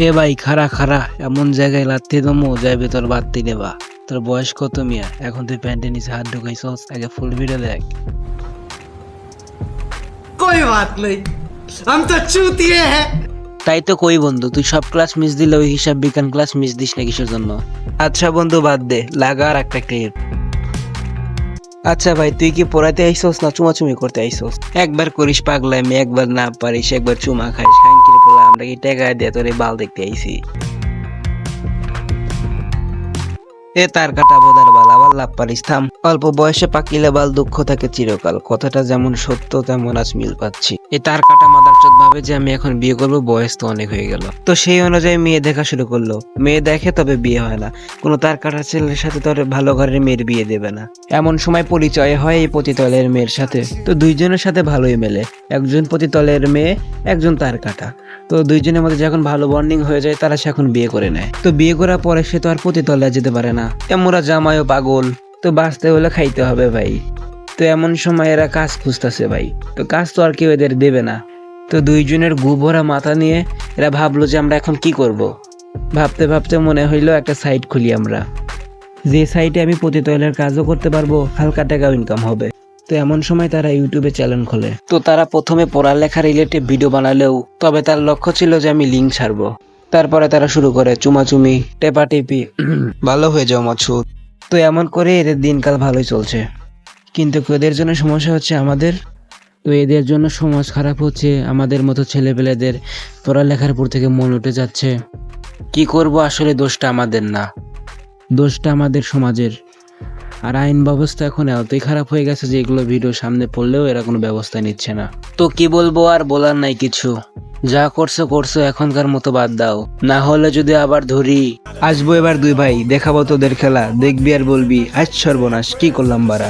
এ ভাই খারা খারা এমন জায়গায় লাত্তি দমো যাইবে তোর বাত্তি নেবা। তোর বয়স কত মিয়া? এখন তুই প্যান্টের নিচে হাত ঢুকাইছস, আগে ফুল ভিডিও দেখ। कोई बात नहीं, हम तो चूतिए हैं। তাই তো কই বন্ধু, তুই সব ক্লাস মিস দিলে ওই হিসাব বিজ্ঞান ক্লাস মিস দিস না কিসের জন্য? আচ্ছা বন্ধু বাদ দে, লাগা আর একটা ক্লিপ। আচ্ছা ভাই তুই কি পড়াতে আইসোস না চুমাচুমি করতে আইসোস? একবার করিস পাগলামি, একবার না পারিস, একবার চুমা খাইস। খাঙ্কির পোলা, আমরা কি টাকা দিয়ে তোর এই বাল দেখতে আইছি? এ তার কাটা বোধার বাল, আবার লাভ পারিস, থাম। অল্প বয়সে পাকিলে বাল দুঃখ থাকে চিরকাল, কথাটা যেমন সত্য তেমন আজ মিল পাচ্ছি। এ তার কাটা মাদারচোদ ভাবে যে আমি এখন বিয়ে করবো, বয়স তো অনেক হয়ে গেল। তো সেই অনুযায়ী মেয়ে দেখা শুরু করলো। মেয়ে দেখে তবে বিয়ে হয় না, কোনো তার কাটা ছেলের সাথে তোর ভালো ঘরের মেয়ের বিয়ে দেবে না। এমন সময় পরিচয় হয় এই পতিতলের মেয়ের সাথে। তো দুইজনের সাথে ভালোই মেলে, একজন পতিতলের মেয়ে, একজন তার কাটা। তো দুইজনের মধ্যে যখন ভালো বন্ডিং হয়ে যায়, তারা সে এখন বিয়ে করে নেয়। তো বিয়ে করার পরে সে তো আর পতিতলে যেতে পারে না, এমরা জামাইও পাগল। তো বাঁচতে হলে খাইতে হবে ভাই। তো এমন সময় এরা কাজ খুঁজতেছে ভাই, তো কাজ তো আর কেউ এদের দেবে না। তো দুইজনের গুভরা মাথা নিয়ে এরা ভাবলো যে আমরা এখন কি করব। ভাবতে ভাবতে মনে হইলো একটা সাইট খুলি আমরা, যে সাইটে আমি পতিতলের কাজও করতে পারবো, হালকা টাকাও ইনকাম হবে। তো এমন সময় তারা ইউটিউবে চ্যানেল খোলে। তো তারা প্রথমে পড়ালেখা রিলেটেড ভিডিও বানালেও তবে তার লক্ষ্য ছিল যে আমি লিঙ্ক ছাড়বো। তারপরে তারা শুরু করে চুমাচুমি, টেপাটিপি, ভালো হয়ে যাও মাছুদ। তো এমন করে এদের দিনকাল ভালোই চলছে, কিন্তু এদের জন্য সমস্যা হচ্ছে আমাদের। তো এদের জন্য সমাজ খারাপ হচ্ছে, আমাদের মতো ছেলেপেলেদের পড়ালেখার উপর থেকে মন উঠে যাচ্ছে। কি করব, আসলে দোষটা আমাদের না, দোষটা আমাদের সমাজের। আর আইন ব্যবস্থা এখন এতই খারাপ হয়ে গেছে যে এগুলো ভিডিও সামনে পড়লেও এরা কোনো ব্যবস্থা নিচ্ছে না। তো কি বলবো, আর বলার নাই কিছু। যা করছো করছো, এখনকার মতো বাদ দাও, না হলে যদি আবার ধরি। আসবো এবার দুই ভাই, দেখাবো তোদের খেলা, দেখবি আর বলবি আজ সর্বনাশ কি করলাম বারা।